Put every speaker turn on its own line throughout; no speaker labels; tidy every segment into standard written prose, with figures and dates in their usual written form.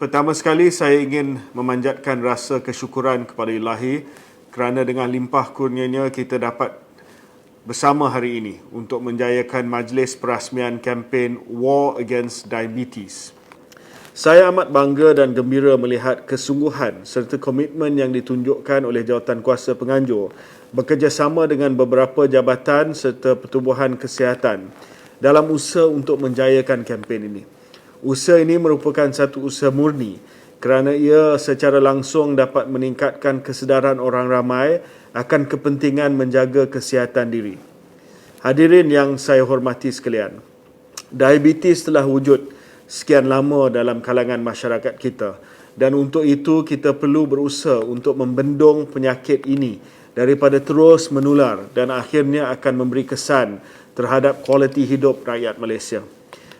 Pertama sekali saya ingin memanjatkan rasa kesyukuran kepada Ilahi kerana dengan limpah kurnianya kita dapat bersama hari ini untuk menjayakan majlis perasmian kempen War Against Diabetes. Saya amat bangga dan gembira melihat kesungguhan serta komitmen yang ditunjukkan oleh Jawatankuasa Penganjur bekerjasama dengan beberapa jabatan serta pertubuhan kesihatan dalam usaha untuk menjayakan kempen ini. Usaha ini merupakan satu usaha murni kerana ia secara langsung dapat meningkatkan kesedaran orang ramai akan kepentingan menjaga kesihatan diri. Hadirin yang saya hormati sekalian, diabetes telah wujud sekian lama dalam kalangan masyarakat kita dan untuk itu kita perlu berusaha untuk membendung penyakit ini daripada terus menular dan akhirnya akan memberi kesan terhadap kualiti hidup rakyat Malaysia.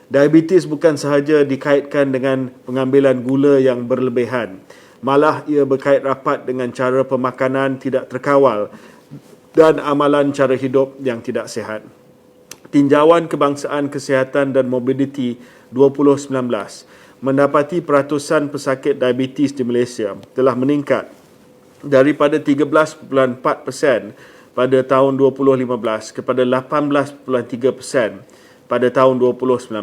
Diabetes bukan sahaja dikaitkan dengan pengambilan gula yang berlebihan, malah ia berkait rapat dengan cara pemakanan tidak terkawal dan amalan cara hidup yang tidak sihat. Tinjauan Kebangsaan Kesihatan dan Mobiliti 2019 mendapati peratusan pesakit diabetes di Malaysia telah meningkat daripada 13.4% pada tahun 2015 kepada 18.3% pada tahun 2019.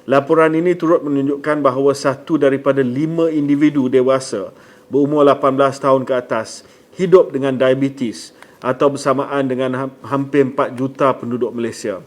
Laporan ini turut menunjukkan bahawa 1 daripada 5 individu dewasa berumur 18 tahun ke atas hidup dengan diabetes atau bersamaan dengan hampir 4 juta penduduk Malaysia.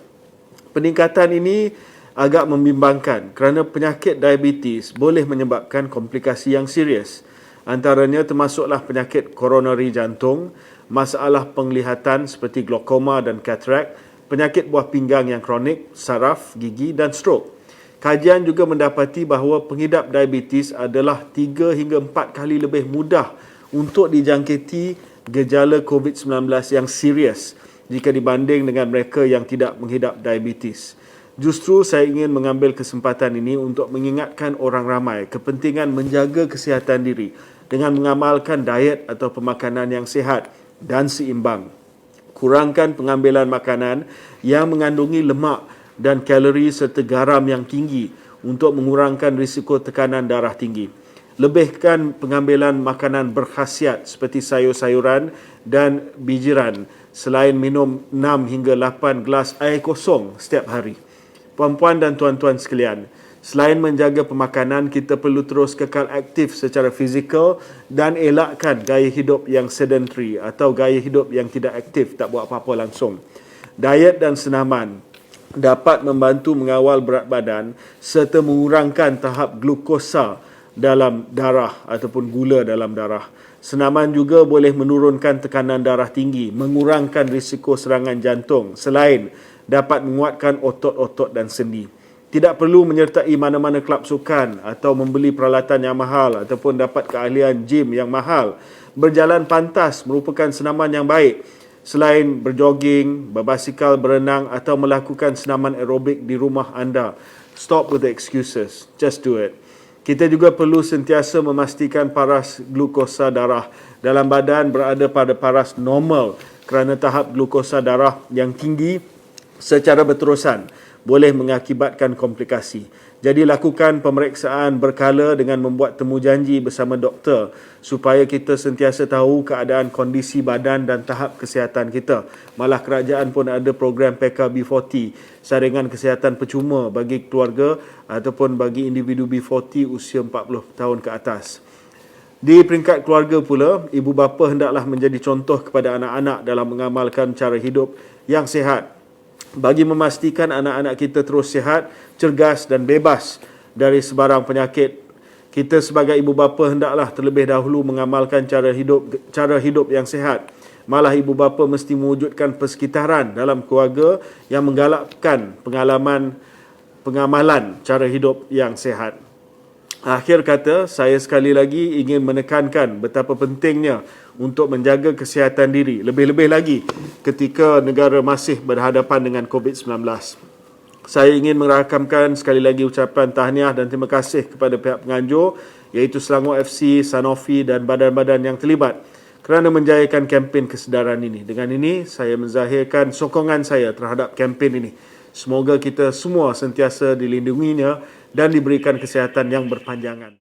Peningkatan ini agak membimbangkan kerana penyakit diabetes boleh menyebabkan komplikasi yang serius. Antaranya termasuklah penyakit koronari jantung, masalah penglihatan seperti glaukoma dan katarak, penyakit buah pinggang yang kronik, saraf, gigi dan strok. Kajian juga mendapati bahawa pengidap diabetes adalah 3 hingga 4 kali lebih mudah untuk dijangkiti gejala COVID-19 yang serius jika dibanding dengan mereka yang tidak menghidap diabetes. Justru saya ingin mengambil kesempatan ini untuk mengingatkan orang ramai kepentingan menjaga kesihatan diri dengan mengamalkan diet atau pemakanan yang sihat dan seimbang. Kurangkan pengambilan makanan yang mengandungi lemak dan kalori serta garam yang tinggi untuk mengurangkan risiko tekanan darah tinggi. Lebihkan pengambilan makanan berkhasiat seperti sayur-sayuran dan bijiran selain minum 6 hingga 8 gelas air kosong setiap hari. Puan-puan dan tuan-tuan sekalian, selain menjaga pemakanan, kita perlu terus kekal aktif secara fizikal dan elakkan gaya hidup yang sedentary atau gaya hidup yang tidak aktif, tak buat apa-apa langsung. Diet dan senaman dapat membantu mengawal berat badan serta mengurangkan tahap glukosa dalam darah ataupun gula dalam darah. Senaman juga boleh menurunkan tekanan darah tinggi, mengurangkan risiko serangan jantung selain dapat menguatkan otot-otot dan sendi. Tidak perlu menyertai mana-mana kelab sukan atau membeli peralatan yang mahal ataupun dapat keahlian gym yang mahal. Berjalan pantas merupakan senaman yang baik. Selain berjoging, berbasikal, berenang atau melakukan senaman aerobik di rumah anda. Stop with the excuses. Just do it. Kita juga perlu sentiasa memastikan paras glukosa darah dalam badan berada pada paras normal kerana tahap glukosa darah yang tinggi secara berterusan boleh mengakibatkan komplikasi. Jadi lakukan pemeriksaan berkala dengan membuat temujanji bersama doktor supaya kita sentiasa tahu keadaan kondisi badan dan tahap kesihatan kita. Malah kerajaan pun ada program PKB40, saringan kesihatan percuma bagi keluarga ataupun bagi individu B40 usia 40 tahun ke atas. Di peringkat keluarga pula, ibu bapa hendaklah menjadi contoh kepada anak-anak dalam mengamalkan cara hidup yang sihat bagi memastikan anak-anak kita terus sihat, cergas dan bebas dari sebarang penyakit. Kita sebagai ibu bapa hendaklah terlebih dahulu mengamalkan cara hidup yang sihat. Malah ibu bapa mesti mewujudkan persekitaran dalam keluarga yang menggalakkan pengamalan cara hidup yang sihat. Akhir kata, saya sekali lagi ingin menekankan betapa pentingnya untuk menjaga kesihatan diri, lebih-lebih lagi ketika negara masih berhadapan dengan COVID-19. Saya ingin merakamkan sekali lagi ucapan tahniah dan terima kasih kepada pihak penganjur iaitu Selangor FC, Sanofi dan badan-badan yang terlibat kerana menjayakan kempen kesedaran ini. Dengan ini, saya menzahirkan sokongan saya terhadap kempen ini. Semoga kita semua sentiasa dilindunginya dan diberikan kesihatan yang berpanjangan.